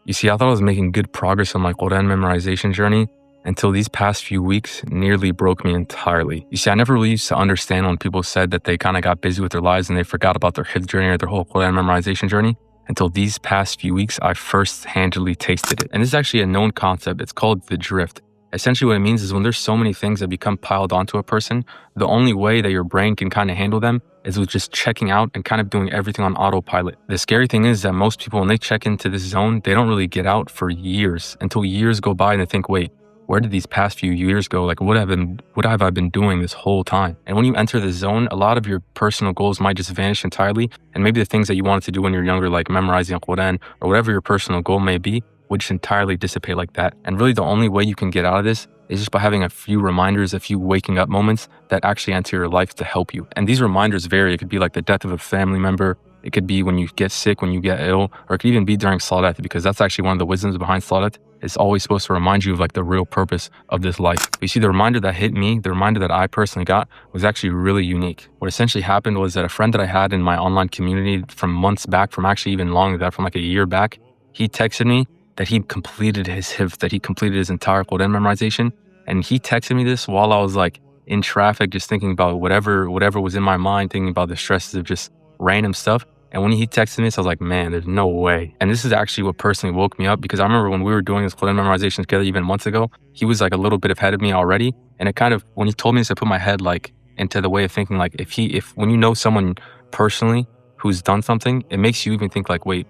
You see, I thought I was making good progress on my Quran memorization journey until these past few weeks nearly broke me entirely. You see, I never really used to understand when people said that they kind of got busy with their lives and they forgot about their hifz journey or their whole Quran memorization journey until these past few weeks I first-handedly tasted it. And this is actually a known concept. It's called the drift. Essentially what it means is when there's so many things that become piled onto a person, the only way that your brain can kind of handle them is with just checking out and kind of doing everything on autopilot. The scary thing is that most people, when they check into this zone, they don't really get out for years until years go by and they think, wait, where did these past few years go? Like, what have I been doing this whole time? And when you enter the zone, a lot of your personal goals might just vanish entirely. And maybe the things that you wanted to do when you're younger, like memorizing Quran or whatever your personal goal may be, would just entirely dissipate like that. And really the only way you can get out of this is just by having a few reminders, a few waking up moments that actually enter your life to help you. And these reminders vary. It could be like the death of a family member. It could be when you get sick, when you get ill, or it could even be during Salat, because that's actually one of the wisdoms behind Salat. It's always supposed to remind you of like the real purpose of this life. But you see, the reminder that hit me, the reminder that I personally got was actually really unique. What essentially happened was that a friend that I had in my online community from months back, from actually even longer than that, from like a year back, he texted me that he completed his hifz, that he completed his entire Quran memorization. And he texted me this while I was like in traffic, just thinking about whatever was in my mind, thinking about the stresses of just random stuff. And when he texted me this, I was like, man, there's no way. And this is actually what personally woke me up, because I remember when we were doing this Quran memorization together even months ago, he was like a little bit ahead of me already. And it kind of, when he told me this, I put my head like into the way of thinking, like if when you know someone personally who's done something, it makes you even think like, wait,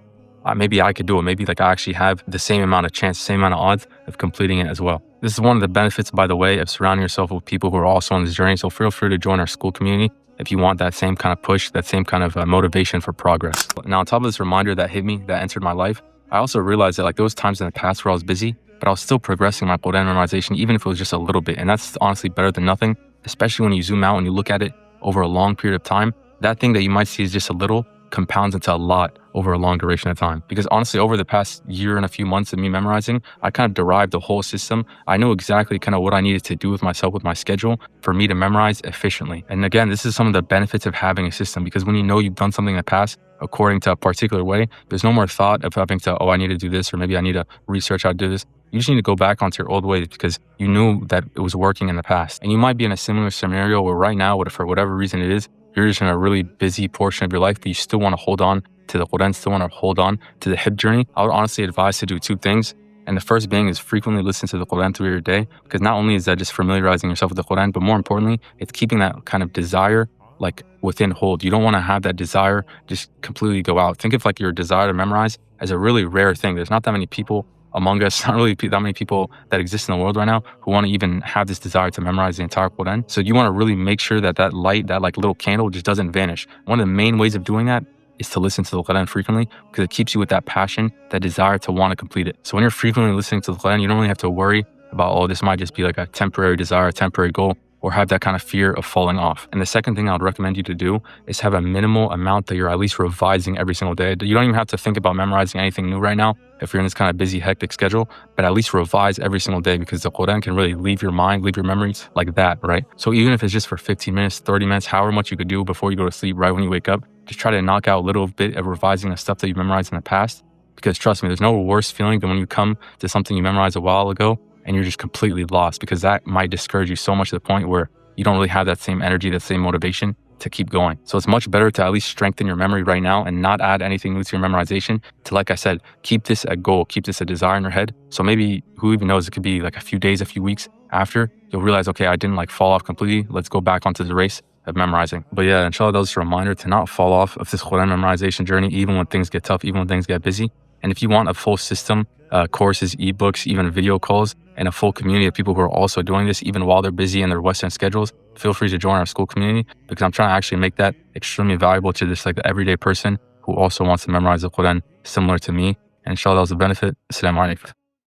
maybe I could do it. Maybe like I actually have the same amount of chance, same amount of odds of completing it as well. This is one of the benefits, by the way, of surrounding yourself with people who are also on this journey. So feel free to join our school community if you want that same kind of push, that same kind of motivation for progress. Now, on top of this reminder that hit me, that entered my life, I also realized that like there was times in the past where I was busy, but I was still progressing my Quran memorization, even if it was just a little bit. And that's honestly better than nothing, especially when you zoom out and you look at it over a long period of time. That thing that you might see is just a little compounds into a lot over a long duration of time. Because honestly, over the past year and a few months of me memorizing, I kind of derived the whole system. I knew exactly kind of what I needed to do with myself, with my schedule, for me to memorize efficiently. And again, this is some of the benefits of having a system, because when you know you've done something in the past according to a particular way, there's no more thought of having to, oh, I need to do this, or maybe I need to research how to do this. You just need to go back onto your old ways because you knew that it was working in the past. And you might be in a similar scenario where right now, for whatever reason it is, you're just in a really busy portion of your life, but you still want to hold on to the Quran, still want to hold on to the hifz journey. I would honestly advise to do two things. And the first being is frequently listen to the Quran through your day, because not only is that just familiarizing yourself with the Quran, but more importantly, it's keeping that kind of desire like within hold. You don't want to have that desire just completely go out. Think of like your desire to memorize as a really rare thing. There's not that many people among us, not really that many people that exist in the world right now who want to even have this desire to memorize the entire Quran. So you want to really make sure that that light, that like little candle just doesn't vanish. One of the main ways of doing that is to listen to the Quran frequently, because it keeps you with that passion, that desire to want to complete it. So when you're frequently listening to the Quran, you don't really have to worry about, oh, this might just be like a temporary desire, a temporary goal, or have that kind of fear of falling off. And the second thing I would recommend you to do is have a minimal amount that you're at least revising every single day. You don't even have to think about memorizing anything new right now if you're in this kind of busy, hectic schedule, but at least revise every single day, because the Quran can really leave your mind, leave your memories like that, right? So even if it's just for 15 minutes, 30 minutes, however much you could do before you go to sleep, right when you wake up, just try to knock out a little bit of revising the stuff that you memorized in the past. Because trust me, there's no worse feeling than when you come to something you memorized a while ago and you're just completely lost, because that might discourage you so much to the point where you don't really have that same energy, that same motivation to keep going. So it's much better to at least strengthen your memory right now and not add anything new to your memorization, to, like I said, keep this a goal, keep this a desire in your head. So maybe, who even knows, it could be like a few days, a few weeks after, you'll realize, okay, I didn't like fall off completely. Let's go back onto the race of memorizing. But yeah, inshallah, that was a reminder to not fall off of this Quran memorization journey, even when things get tough, even when things get busy. And if you want a full system, courses, ebooks, even video calls, and a full community of people who are also doing this, even while they're busy in their Western schedules, feel free to join our school community, because I'm trying to actually make that extremely valuable to this like the everyday person who also wants to memorize the Quran similar to me. And inshallah, that was a benefit. Assalamu alaikum.